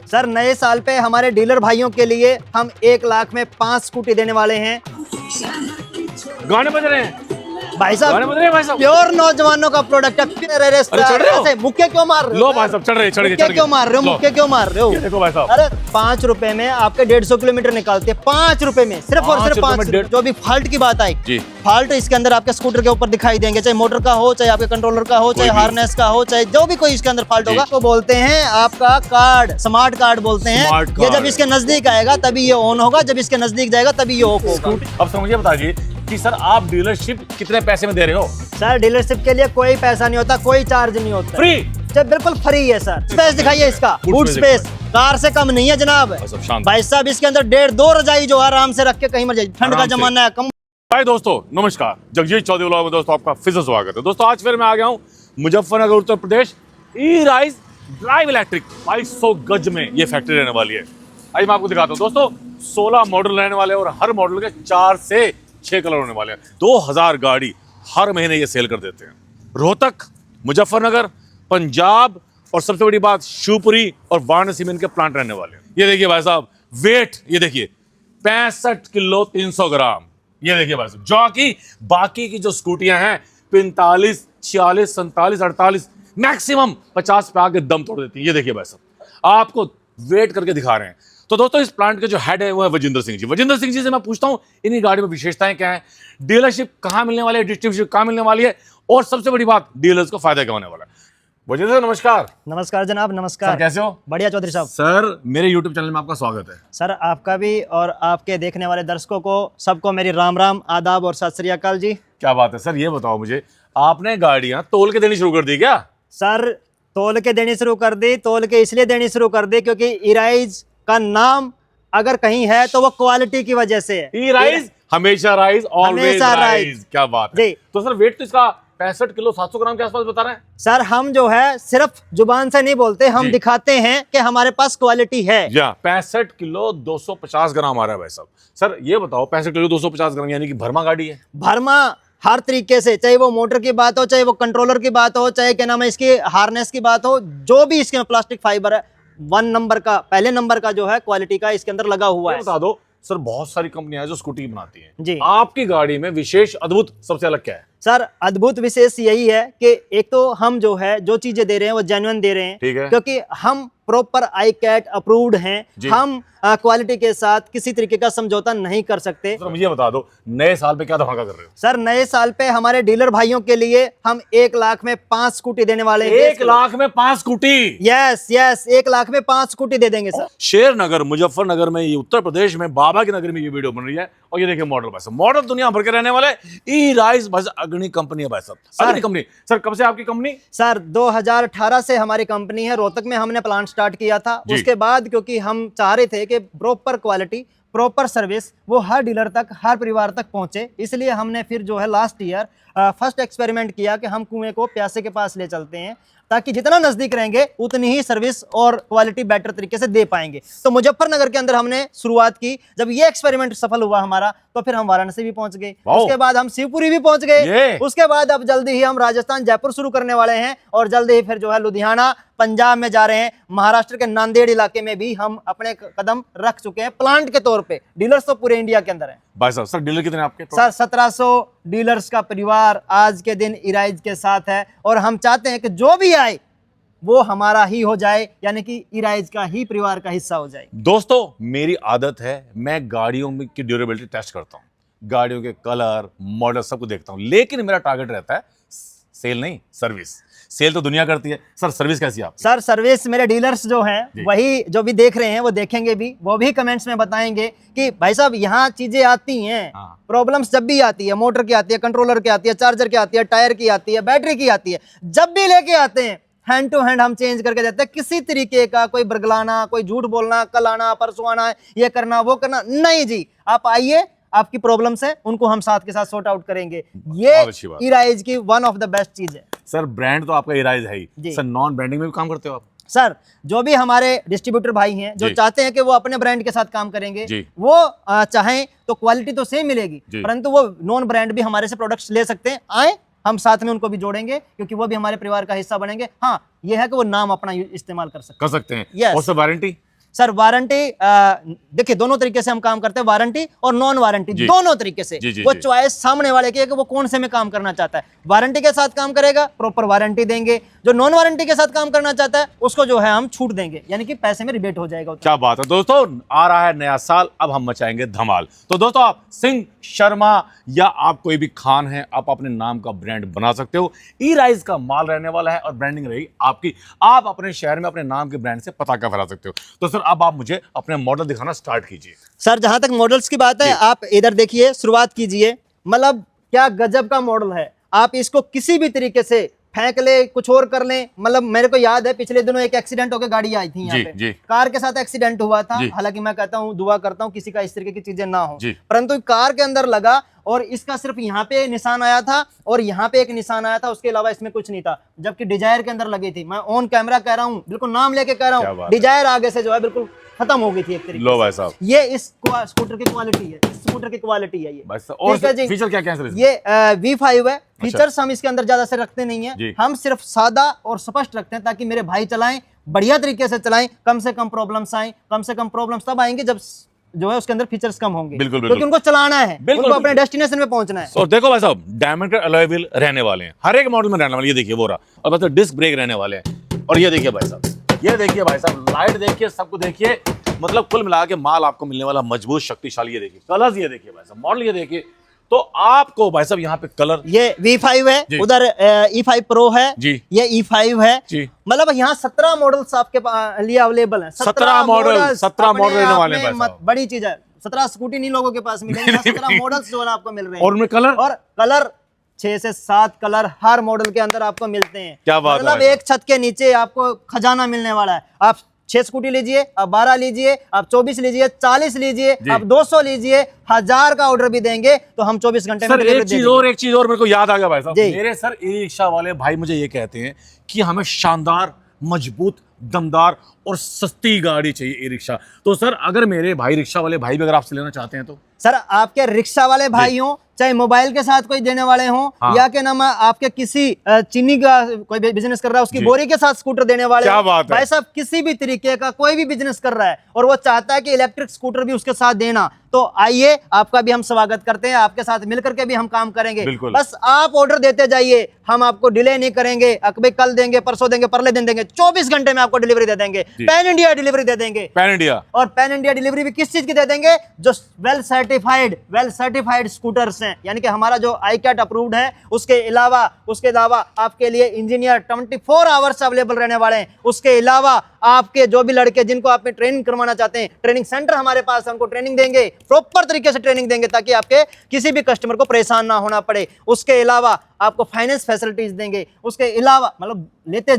Sir नए साल पे हमारे डीलर भाइयों के लिए हम 1 लाख में 5 स्कूटी देने वाले हैं। गाने बज रहे हैं भाई गाने बज रहे हैं भाई साहब। प्योर नौजवानों का प्रोडक्ट है। अरे चढ़ रहे हो? मुक्के क्यों मार रहे हो? लो भाई साहब चढ़ रहे मुक्के क्यों मार रहे हो? मुक्के क्यों मार रहे हो? ये देखो भाई साहब। अरे 5 रुपए में आपके 150 किलोमीटर निकालते हैं। 5 रुपए में सिर्फ और सिर्फ 5 रुपए। जो भी फॉल्ट की बात आई जी। फॉल्ट इसके अंदर आपके स्कूटर के ऊपर दिखाई देंगे, चाहे मोटर का हो, चाहे आपके कंट्रोलर का हो, चाहे हार्नेस का हो, चाहे जो भी कोई इसके अंदर फॉल्ट होगा तो बोलते हैं आपका कार्ड, स्मार्ट कार्ड बोलते हैं। ये जब इसके नजदीक आएगा तभी ये ऑन होगा, जब इसके नजदीक जाएगा तभी ये ऑफ होगा। अब सर मुझे बताइए कि सर आप डीलरशिप कितने पैसे में दे रहे हो? सर डीलरशिप के लिए कोई पैसा नहीं होता, कोई चार्ज नहीं होता। फ्री? सर बिल्कुल फ्री है सर। स्पेस दिखाइए इसका, बूट स्पेस कार से कम नहीं है जनाब। भाई साहब इसके अंदर 1.5-2 रजाई जो आराम से रख के कहीं मर जाए। ठंड का जमाना है कम। भाई दोस्तों नमस्कार, जगजीत चौधरी व्लॉग में दोस्तों आपका फिर से स्वागत है। दोस्तों आज फिर मैं आ गया हूँ मुजफ्फरनगर उत्तर प्रदेश। ई राइज ड्राइव इलेक्ट्रिक 2200 गज में ये फैक्ट्री रहने वाली है। आइए मैं आपको दिखाता हूँ। दोस्तों 16 मॉडल रहने वाले हैं और हर मॉडल के 4 से 6 कलर होने वाले हैं। 2000 गाड़ी हर महीने ये सेल कर देते हैं। रोहतक, मुजफ्फरनगर, पंजाब और सबसे बड़ी बात शिवपुरी और वाराणसी में इनके प्लांट रहने वाले हैं। ये देखिए भाई साहब वेट, ये देखिए 65 किलो 300 ग्राम। ये देखिए भाई साहब, जो कि बाकी की जो स्कूटियां हैं 45, 46, 47, 48 मैक्सिमम 50 पे आके दम तोड़ देती है। ये देखिए भाई साहब आपको वेट करके दिखा रहे हैं। तो दोस्तों इस प्लांट के जो हेड है वो है वजिंदर सिंह जी। वजिंदर सिंह जी से मैं पूछता हूँ इन्हीं गाड़ी में विशेषताएं क्या है, डीलरशिप कहाँ मिलने वाली है, डिस्ट्रीब्यूशन कहाँ मिलने वाली है और सबसे बड़ी बात डीलर्स को फायदा क्या होने वाला है। वजिंदर सर नमस्कार। नमस्कार जनाब, नमस्कार। सर कैसे हो? बढ़िया चौधरी साहब। सर मेरे YouTube चैनल में आपका स्वागत है। सर आपका भी और आपके देखने वाले दर्शकों को सबको मेरी राम राम, आदाब और सत श्री अकाल जी। क्या बात है सर, ये बताओ मुझे आपने गाड़ियां तोल के देनी शुरू कर दी क्या? सर तोल के देनी शुरू कर दी। तोल के इसलिए देनी शुरू कर दी क्योंकि ईराइज का नाम अगर कहीं है तो वो क्वालिटी की वजह से है। ई राइज हमेशा राइज, ऑलवेज हमेशा राइज। राइज। क्या बात है। जी। तो सर वेट तो इसका 65 किलो 700 ग्राम के आसपास बता रहे हैं। सर हम जो है सिर्फ जुबान से नहीं बोलते, हम जी। दिखाते हैं कि हमारे पास क्वालिटी है। 65 किलो 250 ग्राम आ रहा है भाई साहब। सर ये बताओ 65 किलो 250 ग्राम यानी कि भरमा गाड़ी है। भरमा हर तरीके से, चाहे वो मोटर की बात हो, चाहे वो कंट्रोलर की बात हो, चाहे क्या नाम है इसकी हार्नेस की बात हो, जो भी इसके प्लास्टिक फाइबर है 1 नंबर का, पहले नंबर का जो है क्वालिटी का इसके अंदर लगा हुआ है। बता दो सर, बहुत सारी कंपनियां हैं जो स्कूटी बनाती हैं जी। आपकी गाड़ी में विशेष अद्भुत सबसे अलग क्या है? सर अद्भुत विशेष यही है कि एक तो हम जो है जो चीजें दे रहे हैं वो जेन्युइन दे रहे हैं। ठीक है। क्योंकि हम प्रॉपर ICAT अप्रूव्ड हैं। जी। हम क्वालिटी के साथ किसी तरीके का समझौता नहीं कर सकते। सर मुझे बता दो नए साल पे क्या धमाका कर रहे हो? सर नए साल पे हमारे डीलर भाइयों के लिए हम 1 लाख में 5 स्कूटी देने वाले हैं। 1 लाख में 5 स्कूटी? यस यस, 1 लाख में 5 स्कूटी दे देंगे सर। शेरनगर मुजफ्फरनगर में, ये उत्तर प्रदेश में बाबा की नगर में ये वीडियो बन रही है। और ये देखिए मॉडल भाई साहब, मॉडल दुनिया भर के रहने वाले। ई राइज भाई साहब अग्नि कंपनी है भाई साहब। अग्नि कंपनी। सर कब से आपकी कंपनी? सर 2018 से हमारी कंपनी है। रोहतक में हमने प्लांट स्टार्ट किया था। उसके बाद क्योंकि हम चाह रहे थे कि प्रॉपर क्वालिटी, प्रॉपर सर्विस वो हर डीलर तक, हर परिवार तक पहुंचे, इसलिए हमने फिर जो है लास्ट ईयर फर्स्ट एक्सपेरिमेंट किया कि हम कुएं को प्यासे के पास ले चलते हैं ताकि जितना नजदीक रहेंगे उतनी ही सर्विस और क्वालिटी बेटर तरीके से दे पाएंगे। तो मुजफ्फरनगर के अंदर हमने शुरुआत की। जब ये एक्सपेरिमेंट सफल हुआ हमारा तो फिर हम वाराणसी भी पहुंच गए, उसके बाद हम शिवपुरी भी पहुंच गए, उसके बाद अब जल्दी ही हम राजस्थान जयपुर शुरू करने वाले हैं और जल्दी ही फिर जो है लुधियाना पंजाब में जा रहे हैं। महाराष्ट्र के नांदेड़ इलाके में भी हम अपने कदम रख चुके हैं प्लांट के तौर पे। डीलर्स तो पूरे इंडिया के अंदर है भाई साहब। सर डीलर कितने आपके? सर 1700 डीलर्स का परिवार आज के दिन ईराइज के साथ है और हम चाहते हैं कि जो भी आए वो हमारा ही हो जाए, यानी कि ईराइज का ही परिवार का हिस्सा हो जाए। दोस्तों मेरी आदत है, मैं गाड़ियों की ड्यूरेबिलिटी टेस्ट करता हूँ, गाड़ियों के कलर मॉडल सबको देखता हूँ, लेकिन मेरा टारगेट रहता है सेल नहीं सर्विस। सेल तो दुनिया करती है, सर सर्विस कैसी है आपकी? सर सर्विस मेरे डीलर्स जो हैं वही जो भी देख रहे हैं वो देखेंगे भी, वो भी कमेंट्स में बताएंगे कि भाई साहब यहाँ चीजें आती हैं। प्रॉब्लम्स जब भी आती है, मोटर की आती है, कंट्रोलर की आती है, चार्जर की आती है, टायर की आती है, बैटरी की आती है, जब भी लेके आते हैं हैंड टू हैंड हम चेंज करके देते हैं। किसी तरीके का कोई बरगलाना, कोई झूठ बोलना, कल आना परसों आना, ये करना वो करना नहीं जी। आप आइए, आपकी प्रॉब्लम्स है उनको हम साथ के साथ सॉर्ट आउट करेंगे। ये ईराइज की वन ऑफ द बेस्ट चीज है। सर ब्रांड तो आपका ईराइज है ही, सर नॉन ब्रांडिंग में भी काम करते हो आप? सर जो भी हमारे डिस्ट्रीब्यूटर भाई हैं जो चाहते हैं कि वो अपने ब्रांड के साथ काम करेंगे, वो चाहें तो क्वालिटी तो सेम मिलेगी, परंतु वो नॉन ब्रांड भी हमारे से प्रोडक्ट्स ले सकते हैं। आए हम साथ में उनको भी जोड़ेंगे क्योंकि वो भी हमारे परिवार का हिस्सा बनेंगे। हाँ ये है कि वो नाम अपना इस्तेमाल कर सकते हैं। yes. और सर वारंटी? सर वारंटी देखिए दोनों तरीके से हम काम करते हैं, वारंटी और नॉन वारंटी जी। दोनों तरीके से। जी, जी, वो जी। चॉइस सामने वाले की है कि वो कौन से में काम करना चाहता है। वारंटी के साथ काम करेगा प्रॉपर वारंटी देंगे, जो नॉन वारंटी के साथ काम करना चाहता है उसको जो है हम छूट देंगे, यानी कि पैसे में रिबेट हो जाएगा। क्या बात है दोस्तों, आ रहा है नया साल, अब हम मचाएंगे धमाल। तो दोस्तों आप सिंह, शर्मा या आप कोई भी खान है, आप अपने नाम का ब्रांड बना सकते हो। E-Rise का माल रहने वाला है और ब्रांडिंग रहेगी आपकी। आप अपने शहर में अपने नाम के ब्रांड से पताका फहरा सकते हो। तो सर अब आप मुझे अपने मॉडल दिखाना स्टार्ट कीजिए। सर जहां तक मॉडल्स की बात है, आप इधर देखिए, शुरुआत कीजिए। मतलब क्या गजब का मॉडल है, आप इसको किसी भी तरीके से फेंक ले, कुछ और कर ले। मतलब मेरे को याद है पिछले दिनों एक एक्सीडेंट होकर गाड़ी आई थी यहाँ जी, पे, जी। कार के साथ एक्सीडेंट हुआ था। जी। हालांकि मैं कहता हूँ, दुआ करता हूँ किसी का इस तरीके की चीजें ना हो, जी। परंतु कार के अंदर लगा और इसका सिर्फ यहाँ पे निशान आया था और यहाँ पे एक निशान आया था, उसके अलावा इसमें कुछ नहीं था। जबकि डिजायर के अंदर लगी थी, मैं ऑन कैमरा कह रहा हूँ, बिल्कुल नाम लेके कह रहा क्या हूँ, बात है। डिजायर आगे से जो है बिल्कुल खत्म हो गई थी एक तरीके लो से। भाई साहब, ये इस स्कूटर की क्वालिटी है, इस स्कूटर की क्वालिटी है ये। भाई साहब और ठीक है जी। फीचर क्या क्या है सर इसमें? ये V5 है। फीचर्स हम इसके अंदर ज्यादा से रखते नहीं जी। है, हम सिर्फ सादा और स्पष्ट रखते हैं ताकि मेरे भाई चलाएं, बढ़िया तरीके से चलाएं, कम से कम प्रॉब्लम्स आए। कम से कम प्रॉब्लम्स तब आएंगे जब जो है उसके अंदर फीचर्स कम होंगे, बिल्कुल, बिल्कुल। क्योंकि उनको चलाना है, बिल्कुल, उनको अपने बिल्कुल। डेस्टिनेशन पे पहुंचना है। और देखो भाई साहब, डायमंड के अलॉय व्हील रहने वाले हैं, हर एक मॉडल में रहने वाले। ये देखिए वो रहा, और मतलब डिस्क ब्रेक रहने वाले हैं। और ये देखिए भाई साहब, ये देखिए भाई साहब, लाइट देखिए, सबको देखिए। मतलब कुल मिला के माल आपको मिलने वाला मजबूत, शक्तिशाली। ये देखिए कलर्स, ये देखिए भाई साहब, मॉडल ये देखिए। तो आपको भाई साहब यहाँ पे कलर, ये V5 है, जी। उधर E5 Pro है जी। ये E5 है जी। मतलब यहाँ 17 मॉडल्स आपके लिए अवेलेबल हैं। 17 मॉडल, models 17 अपने मॉडल रहने आप वाले हैं में भाई साहब। बड़ी चीज है। 17 स्कूटी नहीं लोगों के पास मिलेंगे, यहाँ 17 मॉडल्स जो है ना आपको मिल रहे हैं। और उनमें कलर, और कलर 6 से 7 कलर हर मॉडल के अंदर आपको मिलते हैं। क्या बात है मतलब भाई एक छत के नीचे आपको खजाना मिलने वाला है। आप 6 स्कूटी लीजिए, आप 12 लीजिए, आप 24 लीजिए, 40 लीजिए, जी। आप 200 लीजिए, 1000 का ऑर्डर भी देंगे तो हम 24 घंटे में सर delivery एक दे चीज देंगे। और, एक चीज और मेरे को याद आ गया भाई साहब। जी। मेरे सर ई रिक्शा वाले भाई मुझे ये कहते हैं कि हमें शानदार, मजबूत, दमदार और सस्ती गाड़ी चाहिए ई रिक्शा। तो सर अगर मेरे भाई रिक्शा वाले भाई भी अगर आपसे लेना चाहते हैं तो सर आपके रिक्शा वाले भाई हों, चाहे मोबाइल के साथ कोई देने वाले हों, हाँ। या के नाम आपके किसी चीनी का कोई बिजनेस कर रहा है उसकी जी। बोरी के साथ स्कूटर देने वाले क्या हों, बात है। भाई साहब किसी भी तरीके का कोई भी बिजनेस कर रहा है और वो चाहता है कि इलेक्ट्रिक स्कूटर भी उसके साथ देना, तो आइए, आपका भी हम स्वागत करते हैं, आपके साथ मिलकर के भी हम काम करेंगे। बिल्कुल। बस आप ऑर्डर देते जाइए, हम आपको डिले नहीं करेंगे। अकबे कल देंगे, परसों देंगे, परले दिन देंगे, 24 घंटे में आपको डिलीवरी दे देंगे। जी। पैन इंडिया डिलीवरी दे देंगे। पैन इंडिया, और पैन इंडिया डिलीवरी भी किस चीज की दे देंगे? जो वेल सर्टिफाइड स्कूटर्स हैं, यानी कि हमारा जो ICAT अप्रूव्ड है, उसके अलावा आपके लिए इंजीनियर 24 आवर्स अवेलेबल रहने वाले हैं। उसके अलावा आपके जो भी लड़के जिनको आप ट्रेनिंग करवाना चाहते हैं, ट्रेनिंग सेंटर हमारे पास है, उनको ट्रेनिंग देंगे, प्रॉपर तरीके से ट्रेनिंग देंगे ताकि आपके किसी भी कस्टमर को परेशान ना होना पड़े। उसके अलावा आपको फाइनेंस फैसिलिटीज देंगे। उसके अलावा मतलब लेते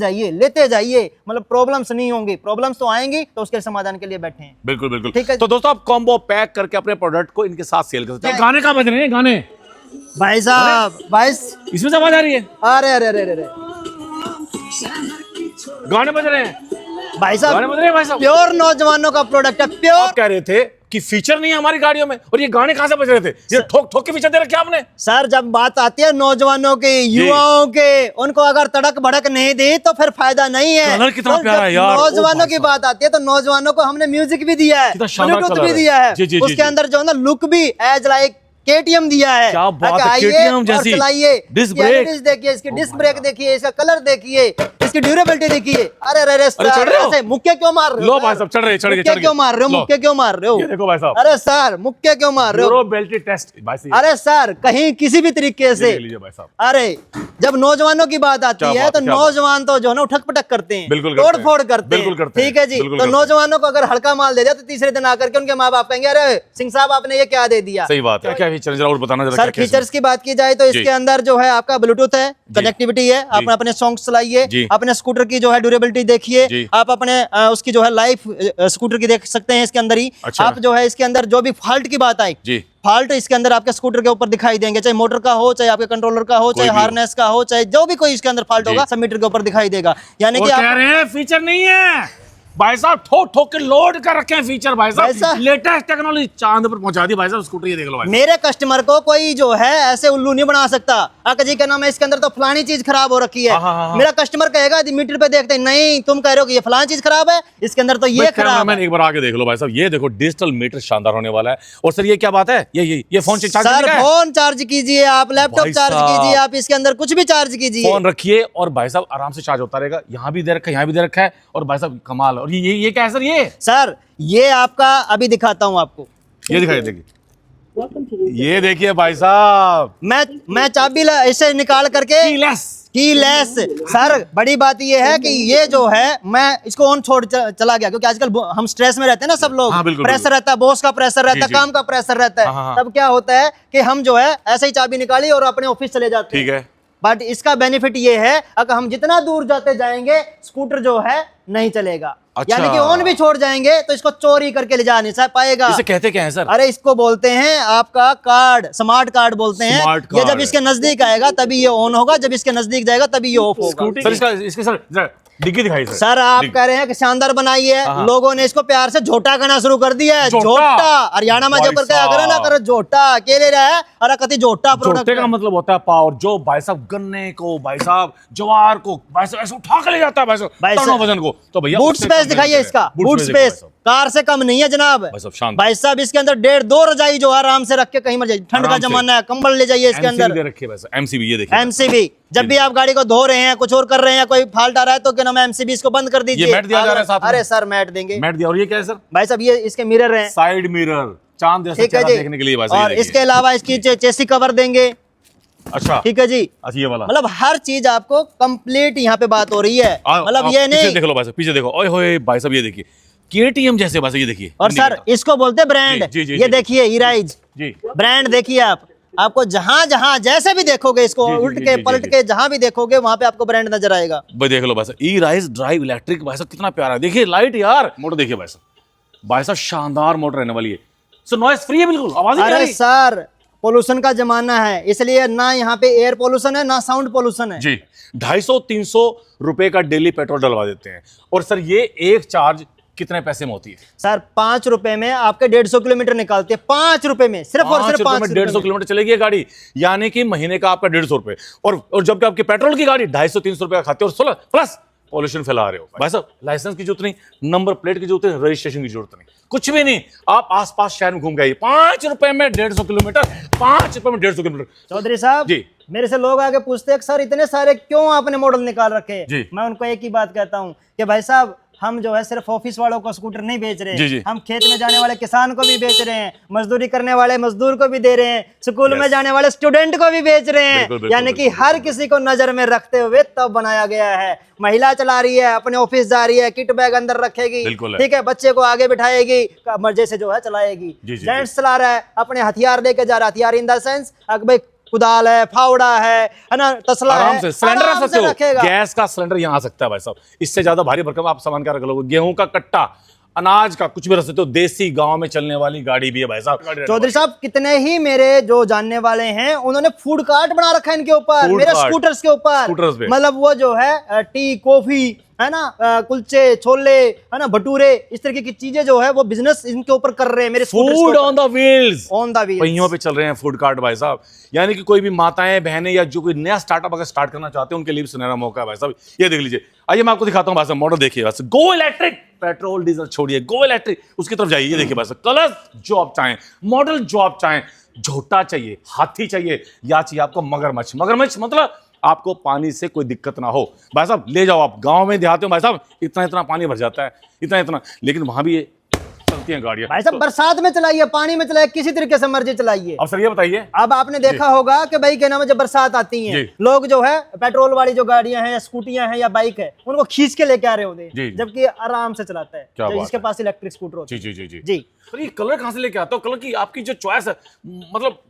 जाइए, मतलब प्रॉब्लम्स नहीं होंगी। प्रॉब्लम्स तो आएंगी, तो उसके समाधान के लिए बैठे हैं। बिल्कुल बिल्कुल। ठीक है। तो दोस्तों आप कॉम्बो पैक करके अपने प्रोडक्ट को इनके साथ सेल कर सकते हैं। क्या- गाने कहाँ बज रहे हैं? गाने भाई साहब, भाई इसमें से आवाज आ रही है, अरे अरे अरे अरे गाने बज रहे हैं, भाई गाने साहब, बज रहे हैं भाई साहब। प्योर नौजवानों का प्रोडक्ट है, प्योर। आप कह रहे थे कि फीचर नहीं है हमारी गाड़ियों में, और ये गाने कहाँ से बज रहे थे? ये ठोक ठोक के फीचर दे रखे आपने। सर जब बात आती है नौजवानों की, युवाओं के, उनको अगर तड़क भड़क नहीं दी तो फिर फायदा नहीं है। कलर कितना तो प्यारा है जब यार। ओ नौजवानों भाई की साहब। बात आती है तो नौजवानों को हमने म्यूजिक भी दिया है, कितना शानदार ब्लूटूथ कलर भी है। दिया है। जी, जी, जी, उसके जी। अंदर जो है ना लुक भी एज लाइक KTM दिया है। क्या बात है, आइए KTM और जैसी। चलाइए, डिस्क इसकी ब्रेक। LEDs देखिए, इसकी डिस्क ब्रेक देखिए, इसका कलर देखिए, इसकी ड्यूरेबिलिटी देखिए। अरे अरे अरे अरे चढ़ रहे हो? ऐसे मुक्के क्यों मार रहे हो? लो सर? भाई साहब, चढ़ रहे मुक्के क्यों मार रहे हो? लो। मुक्के क्यों मार रहे हो? ये देखो भाई साहब, अरे सर मुक्के क्यों मार रहे हो? ड्यूरेबिलिटी टेस्ट भाई साहब। अरे सर कहीं किसी भी तरीके ये से, देख लीजिए भाई साहब। अरे जब नौजवानों की बात आती क्या है बात तो है, क्या नौजवान तो जो है ना उठक पटक करते हैं, बिल्कुल करते तोड़ फोड़ हैं, करते बिल्कुल हैं। करते हैं, ठीक है जी। बिल्कुल तो करते हैं। नौजवानों को अगर हल्का माल दे दिया तो तीसरे दिन आकर के उनके माँ बाप कहेंगे अरे सिंह साहब आपने ये क्या दे दिया। सही बात है। क्या फीचर जरा और बताना जरा। सर क्या फीचर्स की बात की जाए तो जी। इसके अंदर जो है आपका ब्लूटूथ है, कनेक्टिविटी है, आप अपने सॉन्ग्स चलाइए, जी। अपने स्कूटर की जो है ड्यूरेबिलिटी जी। देखिए, आप अपने उसकी जो है लाइफ स्कूटर की देख सकते हैं इसके अंदर ही। अच्छा। आप जो है इसके अंदर जो भी फॉल्ट की बात आई, जी। फॉल्ट इसके अंदर आपके स्कूटर के ऊपर दिखाई देंगे, चाहे मोटर का हो, चाहे आपके कंट्रोलर का हो, चाहे भी हो। हार्नेस का हो, चाहे जो भी कोई इसके अंदर फॉल्ट जी। होगा सब मीटर के ऊपर दिखाई देगा। यानी वो कि कह आप रहे हैं फीचर नहीं है, भाई साहब ठोक ठोक के लोड कर रखे हैं फीचर भाई भाई साहब, साहब। लेटेस्ट टेक्नोलॉजी चांद पर पहुंचा दी भाई साहब स्कूटर, ये देख लो भाई। मेरे कस्टमर को कोई जो है ऐसे उल्लू नहीं बना सकता। अका जी क्या नाम है, इसके अंदर तो फलानी चीज खराब हो रखी है। हाँ। मेरा कस्टमर कहेगा मीटर पे देखते हैं, नहीं तुम कह रहे हो कि ये फलानी चीज खराब है, इसके अंदर तो ये खराब कैमरामैन है। एक बार आके देख लो भाई साहब, ये देखो डिजिटल मीटर शानदार होने वाला है। और सर ये क्या बात है, ये फोन से चार्ज सर करने का है? फोन चार्ज कीजिए, आप लैपटॉप भाई चार्ज साहब। कीजिए, आप इसके अंदर कुछ भी चार्ज कीजिए। फोन रखिए और भाई साहब आराम से चार्ज होता रहेगा। यहाँ भी दे रखा है, यहाँ भी दे रखा है, और भाई साहब कमाल। और ये क्या है सर, सर ये आपका अभी दिखाता हूँ आपको, ये दिखाइए, देखिए ये देखिए भाई साहब, मैं चाबी ऐसे निकाल करके कीलेस। सर बड़ी बात ये है कि ये जो है मैं इसको ऑन छोड़ चला गया, क्योंकि आजकल हम स्ट्रेस में रहते हैं ना सब लोग। हाँ, बिल्कुल, प्रेशर रहता है, बॉस का प्रेशर रहता है, जी। काम का प्रेशर रहता है। हाँ। तब क्या होता है कि हम जो है ऐसे ही चाबी निकाली और अपने ऑफिस चले जाते हैं। ठीक है। बट इसका बेनिफिट ये है, अगर हम जितना दूर जाते जाएंगे स्कूटर जो है नहीं चलेगा। अच्छा। यानी कि ऑन भी छोड़ जाएंगे तो इसको चोरी करके ले जा नहीं पाएगा। इसे कहते क्या है सर? अरे इसको बोलते हैं आपका कार्ड, स्मार्ट कार्ड बोलते हैं। स्मार्ट ये जब कार्ड। इसके नजदीक आएगा तभी ये ऑन होगा, जब इसके नजदीक जाएगा तभी ये ऑफ होगा। सर इसके सर डिग्गी दिखाई सर आप कह रहे हैं कि शानदार बनाई है, हाँ। लोगों ने इसको प्यार से झोटा कहना शुरू कर दिया है। झोटा? झोटा हरियाणा में भाई जब क्या करे ना साहब। करे झोटा अकेले रहा है, और कति झोटा प्रोडक्ट छोटे का मतलब होता है पावर। जो भाई साहब गन्ने को, भाई साहब ज्वार को भाई साहब ऐसे उठा के ले जाता है भाई भाई साहब साहब, वजन को, तो भैया बूट उससे स्पेस कम दिखाइए नहीं इसका, बूट बूट स्पेस देखो भाई स्पेस साहब। कार से कम नहीं है जनाब। भाई साहब शानदार। भाई साहब इसके अंदर 1.5-2 रजाई जो आराम से रख के कहीं मर जाए, ठंड का आराम से। जमाना है, कंबल ले जाइए इसके MCB अंदर। दे रखी है भाई साहब, MCB ये देखिए। एमसीबी जब भी आप गाड़ी को धो रहे हैं, कुछ और कर रहे हैं, कोई फाल्ट आ रहा है तो क्या नाम है एमसीबी इसको बंद कर दीजिए। ये मैट दिया जा रहा है साथ में? अरे सर मैट देंगे मैट दिया। और ये क्या है सर? भाई साहब, ये इसके मिरर हैं। साइड मिरर, चांद जैसा ठीक है चेहरा जी, देखने के लिए भाई साहब, और ये देखिए। इसके अलावा इसकी चेसी कवर देंगे। अच्छा ठीक है जी, अच्छा ये वाला मतलब हर चीज आपको कंप्लीट यहाँ पे बात हो रही है। मतलब ये पीछे नहीं। देख लो भाई साहब, पीछे देखो, ओए होए भाई साहब, ये देखिए KTM जैसे भाई साहब, ये देखिए। और सर इसको बोलते हैं ब्रांड। जी, जी, ये जी। देखिए ईराइज जी ब्रांड देखिए आप, आपको जहां जहां जैसे भी देखोगे इसको, जी, जी, उल्ट जी, के जी, पलट जी। के जहां भी देखोगे वहां पे आपको ब्रांड नजर आएगा। भाई देख लो भाई साहब, E-Rise ड्राइव इलेक्ट्रिक भाई साहब कितना प्यारा है। देखिए लाइट यार, मोटर देखिए भाई साहब, भाई साहब शानदार मोटर रहने वाली है। सो नॉइस फ्री है बिल्कुल, आवाज नहीं आ अरे रही। सर पोल्यूशन का जमाना है, इसलिए ना यहाँ पे एयर पोल्यूशन है ना साउंड पोल्यूशन है। जी 250-300 रुपए का डेली पेट्रोल डलवा देते हैं। और सर ये एक चार्ज कितने पैसे में होती है? सर 5 रुपए में आपके 150 किलोमीटर निकालते हैं। 5 रुपए में, सिर्फ और सिर्फ 5 में 150 किलोमीटर चलेगी ये गाड़ी, यानी कि महीने का आपका 150 रुपए। और जबकि आपकी पेट्रोल की गाड़ी 250-300 रुपए का खाते हो, और 16 प्लस पॉल्यूशन फैला रहे हो। भाई साहब लाइसेंस की जरूरत नहीं, नंबर प्लेट की जरूरत नहीं, रजिस्ट्रेशन की जरूरत नहीं, कुछ भी नहीं। आप आसपास शहर में घूम के आइए, 5 रुपए में 150 किलोमीटर, 5 रुपए में 150 किलोमीटर। चौधरी साहब जी। मेरे से लोग आके पूछते हैं सर इतने सारे क्यों आपने मॉडल निकाल रखे हैं? जी। मैं उनको एक ही बात कहता हूँ कि भाई साहब हम जो है सिर्फ ऑफिस वालों को स्कूटर नहीं बेच रहे जी, जी। हैं, हम खेत में जाने वाले किसान को भी बेच रहे हैं, मजदूरी करने वाले मजदूर को भी दे रहे हैं, स्कूल में Yes. जाने वाले स्टूडेंट को भी बेच रहे हैं। बिल्कुल, बिल्कुल, यानी कि बिल्कुल, हर किसी को नजर में रखते हुए तब बनाया गया है। महिला चला रही है, अपने ऑफिस जा रही है, किट बैग अंदर रखेगी, बिल्कुल है। ठीक है, बच्चे को आगे बिठाएगी, मर्जी से जो है चलाएगी। जी, जी, जेंट्स चला रहा है, अपने हथियार लेके जा रहा है, हथियार इन द सेंस भाई कुदाल है, फावड़ा है ना, तसला आराम है, से सिलेंडर रख आराम सकते से हो, रखेगा। गैस का सिलेंडर यहाँ आ सकता है भाई साहब। इससे ज्यादा भारी भरकम आप सामान क्या रख लोगे? गेहूं का कट्टा, अनाज का कुछ भी रख सकते हो। देसी गांव में चलने वाली गाड़ी भी है भाई साहब। चौधरी साहब कितने ही मेरे जो जानने वाले हैं उन्होंने फूड कार्ट बना रखा है इनके ऊपर, फूड मेरे कार्ट। स्कूटर्स के ऊपर। स्कूटर्स पे। मतलब वो जो है टी कॉफी है ना, कुलचे छोले है ना, भटूरे, इस तरीके की चीजें जो है वो बिजनेस इनके ऊपर कर रहे हैं मेरे food on the wheels, on the wheel. पहियों पे चल रहे हैं फूड कार्ट भाई साहब। यानी कि कोई भी माताएं बहनें या जो कोई नया स्टार्टअप अगर स्टार्ट करना चाहते हैं उनके लिए भी सुनहरा मौका है भाई साहब। ये देख लीजिए, आइए मैं आपको दिखाता हूं भाई साहब मॉडल। देखिए भाई साहब, गो इलेक्ट्रिक, पेट्रोल डीजल छोड़िए, गो इलेक्ट्रिक, उसकी तरफ जाइए। ये देखिए भाई साहब, कलर जो आप चाहें, मॉडल जो आप चाहें, झोटा चाहिए, हाथी चाहिए, या चाहिए आपको मगरमच्छ। मगरमच्छ मतलब आपको पानी से कोई दिक्कत ना हो भाई साहब, ले जाओ आप गांव में देहात में भाई साहब, इतना इतना पानी भर जाता है, इतना इतना, लेकिन वहां भी ये चलती हैं गाड़ियां। भाई साहब बरसात में चलाइए, पानी में चलाइए, किसी तरीके से मर्जी चलाइए। अब सर ये बताइए, अब आपने देखा होगा कि भाई क्या नाम है, जब बरसात आती है जी। लोग जो है पेट्रोल वाली जो गाड़ियां हैं या स्कूटियां हैं या बाइक है उनको खींच के लेके आ रहे होते जी। हैं, जबकि आराम से चलाता है क्या जो बात जिसके है। पास इलेक्ट्रिक स्कूटर होता जी है। जी जी जी जी सर ये कलर कहां से लेके आते हो? कलर की आपकी जो चॉइस है, मतलब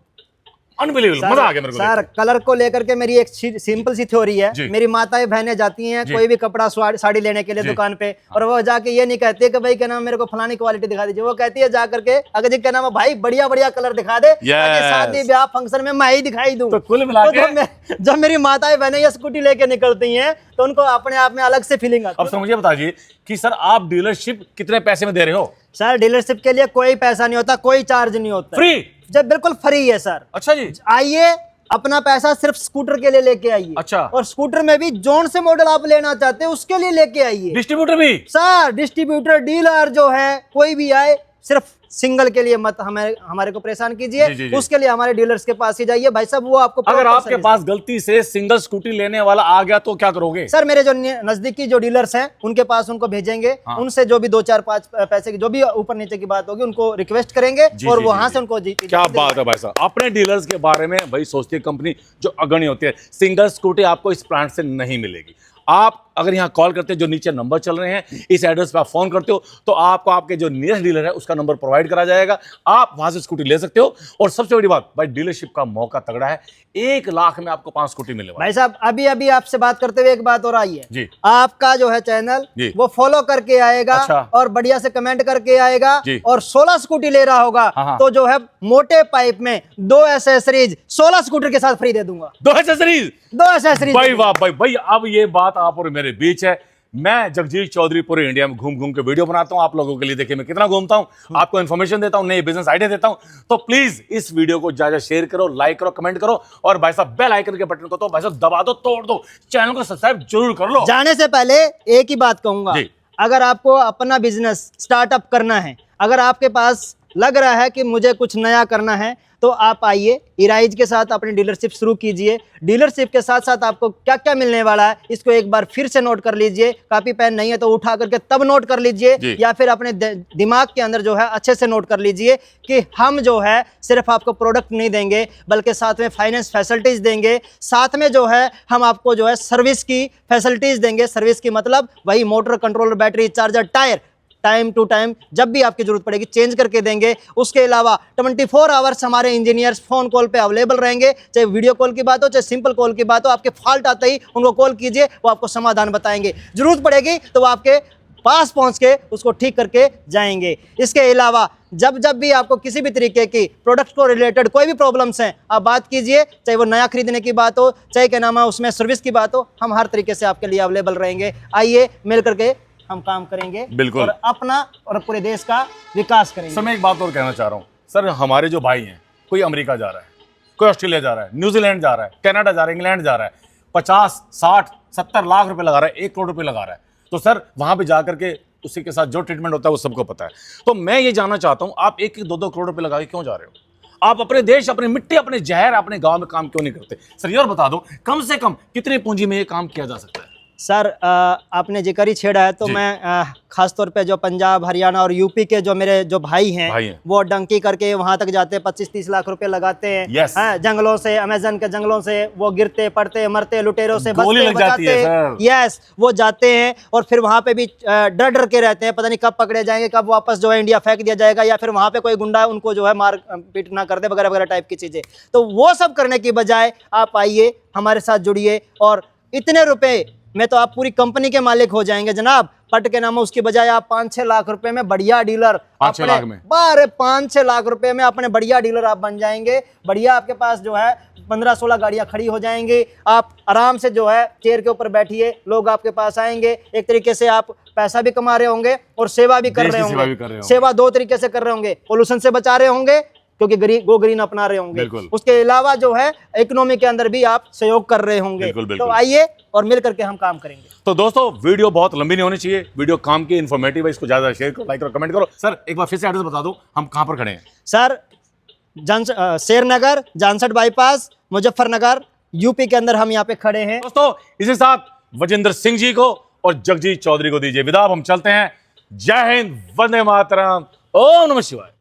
अनबिलीवेबल, मजा आ गया मेरे को सर कलर को लेकर के मेरी एक सिंपल सी थ्योरी है। मेरी माताएं बहनें जाती हैं कोई भी कपड़ा साड़ी लेने के लिए दुकान पे, और वो जाके ये नहीं कहती कि भाई क्या नाम मेरे को फलानी क्वालिटी दिखा दीजिए, वो कहती है जा करके अगर जी क्या नाम है भाई बढ़िया बढ़िया कलर दिखा दे, ताकि शादी ब्याह फंक्शन में मैं ही दिखाई दूं। तो कुल मिला के जब मेरी माताएं बहनें ये स्कूटी लेके निकलती हैं तो उनको अपने आप में अलग से फीलिंग आती है। अब सर मुझे बताइए कि सर आप डीलरशिप कितने पैसे में दे रहे हो? सर डीलरशिप के लिए कोई पैसा नहीं होता, कोई चार्ज नहीं होता, फ्री, जब बिल्कुल फ्री है सर। अच्छा जी, आइए अपना पैसा सिर्फ स्कूटर के लिए लेके आइए। अच्छा, और स्कूटर में भी जोन से मॉडल आप लेना चाहते हैं उसके लिए लेके आइए। डिस्ट्रीब्यूटर भी सर, डिस्ट्रीब्यूटर डीलर जो है कोई भी आए, सिर्फ सिंगल के लिए मत हमारे को परेशान कीजिए, उसके लिए हमारे डीलर्स के पास ही जाइए भाई साहब, वो आपको अगर आपके पास गलती से सिंगल स्कूटी लेने वाला आ गया तो क्या करोगे? सर मेरे जो नजदीकी जो डीलर्स हैं उनके पास उनको भेजेंगे, उनसे जो भी 2-4-5 पैसे की जो भी ऊपर नीचे की बात होगी उनको रिक्वेस्ट करेंगे और वहां से उनको क्या बात है भाई साहब, अपने डीलर्स के बारे में भाई सोचती है कंपनी जो अग्रणी होती है। सिंगल स्कूटी आपको इस प्लांट से नहीं मिलेगी। आप अगर यहाँ कॉल करते हैं, जो नीचे नंबर चल रहे हैं इस एड्रेस पे आप फोन करते हो तो आपको आपके जो नियरेस्ट डीलर है उसका नंबर प्रोवाइड करा जाएगा, आप वहां से स्कूटी ले सकते हो। और सबसे बड़ी बात भाई, डीलरशिप का मौका तगड़ा है, 1 लाख में आपको 5 स्कूटी मिलेगा। भाई साहब अभी अभी आपसे बात करते हुए एक बात और आई है जी, आपका जो है चैनल वो फॉलो करके आएगा। अच्छा। और बढ़िया से कमेंट करके आएगा जी। और 16 स्कूटी ले रहा होगा तो जो है मोटे पाइप में 2 एसेसरीज 16 स्कूटर के साथ फ्री दे दूंगा। 2 एसेसरीज भाई, वाह भाई भाई, अब ये बात आप और मेरे बीच है। मैं जगजीत चौधरी पूरे इंडिया में घूम घूम के वीडियो बनाता हूं आप लोगों के लिए। देखिए मैं कितना घूमता हूं, आपको इन्फॉर्मेशन देता हूं, नई बिजनेस आइडिया देता हूं। तो प्लीज इस वीडियो को ज्यादा शेयर करो, लाइक करो, कमेंट करो, और भाई साहब बेल आइकन के बटन को तो भाई साहब दबा दो, तोड़ दो, चैनल को सब्सक्राइब जरूर कर लो। जाने से पहले एक ही बात कहूंगा, अगर आपको अपना बिजनेस स्टार्टअप करना है, अगर आपके पास लग रहा है कि मुझे कुछ नया करना है, तो आप आइए इराइज के साथ अपनी डीलरशिप शुरू कीजिए। डीलरशिप के साथ साथ आपको क्या क्या मिलने वाला है इसको एक बार फिर से नोट कर लीजिए। कॉपी पेन नहीं है तो उठा करके तब नोट कर लीजिए, या फिर अपने दिमाग के अंदर जो है अच्छे से नोट कर लीजिए कि हम जो है सिर्फ आपको प्रोडक्ट नहीं देंगे बल्कि साथ में फाइनेंस फैसिलिटीज देंगे, साथ में जो है हम आपको जो है सर्विस की फैसिलिटीज देंगे। सर्विस की मतलब वही motor, controller, battery, charger, tyre, time to time जब भी आपकी जरूरत पड़ेगी चेंज करके देंगे। उसके अलावा 24 आवर्स हमारे इंजीनियर्स फोन कॉल पे अवेलेबल रहेंगे, चाहे वीडियो कॉल की बात हो चाहे सिंपल कॉल की बात हो। आपके फॉल्ट आते ही उनको कॉल कीजिए, वो आपको समाधान बताएंगे। जरूरत पड़ेगी तो वो आपके पास पहुंच के उसको ठीक करके जाएंगे। इसके अलावा जब भी आपको किसी भी तरीके की प्रोडक्ट को रिलेटेड कोई भी प्रॉब्लम्स हैं, आप बात कीजिए, चाहे वो नया खरीदने की बात हो, चाहे क्या नाम है उसमें सर्विस की बात हो, हम हर तरीके से आपके लिए अवेलेबल रहेंगे। आइए मिल करके हम काम करेंगे, बिल्कुल, और अपना और पूरे देश का विकास करेंगे। सर मैं एक बात और कहना चाह रहा हूँ सर, हमारे जो भाई हैं, कोई अमेरिका जा रहा है, कोई ऑस्ट्रेलिया जा रहा है, न्यूजीलैंड जा रहा है, कनाडा जा रहा है, इंग्लैंड जा रहा है, 50, 60, 70 लाख रुपए लगा रहा है, 1 करोड़ रुपए लगा रहा है, तो सर वहां पे जाकर के उसी के साथ जो ट्रीटमेंट होता है वो सबको पता है। तो मैं ये जानना चाहता हूँ, आप 1-2 करोड़ रुपए लगा के क्यों जा रहे हो? आप अपने देश, अपनी मिट्टी, अपने जहर, अपने गांव में काम क्यों नहीं करते? सर ये और बता दो, कम से कम कितनी पूंजी में ये काम किया जा सकता है? सर आपने जिक्र ही छेड़ा है तो मैं खास तौर पे जो पंजाब, हरियाणा और यूपी के जो मेरे जो भाई हैं वो डंकी करके वहां तक जाते हैं, 25-30 लाख रुपए लगाते हैं। जंगलों से, अमेज़न के जंगलों से वो गिरते पड़ते मरते, लुटेरों से बचते बचाते, यस वो जाते हैं और फिर वहां पे भी डर डर के रहते हैं, पता नहीं कब पकड़े जाएंगे, कब वापस जो है इंडिया फेंक दिया जाएगा, या फिर वहां पे कोई गुंडा उनको जो है मार पीट ना कर दे, वगैरह वगैरह टाइप की चीजें। तो वो सब करने की बजाय आप आइए हमारे साथ जुड़िए, और इतने रुपए में तो आप पूरी कंपनी के मालिक हो जाएंगे जनाब। पट के नाम उसकी बजाय आप 5-6 लाख रुपए में बढ़िया डीलर, 5-6 लाख रुपए में अपने बढ़िया डीलर आप बन जाएंगे। बढ़िया आपके पास जो है 15-16 गाड़ियां खड़ी हो जाएंगी, आप आराम से जो है चेयर के ऊपर बैठिए, लोग आपके पास आएंगे। एक तरीके से आप पैसा भी कमा रहे होंगे और सेवा भी कर रहे होंगे। सेवा 2 तरीके से कर रहे होंगे, पोल्यूशन से बचा रहे होंगे क्योंकि गो ग्रीन अपना रहे होंगे, उसके अलावा जो है इकोनॉमी के अंदर भी आप सहयोग कर रहे होंगे। तो आइए और मिल करके हम काम करेंगे। तो दोस्तों वीडियो बहुत लंबी नहीं होनी चाहिए, वीडियो काम की, इन्फॉर्मेटिव है, इसको ज्यादा शेयर करो, लाइक करो, कमेंट करो। सर एक बार फिर से एड्रेस बता दो, हम कहां पर खड़े हैं? Sir Shernagar, Jansath bypass, Muzaffarnagar, UP के अंदर हम यहाँ पे खड़े हैं। दोस्तों इसी साथ वजिंदर सिंह जी को और जगजीत चौधरी को दीजिए विदा, हम चलते हैं। जय हिंद, वंदे मातरम, ओम नमः शिवाय।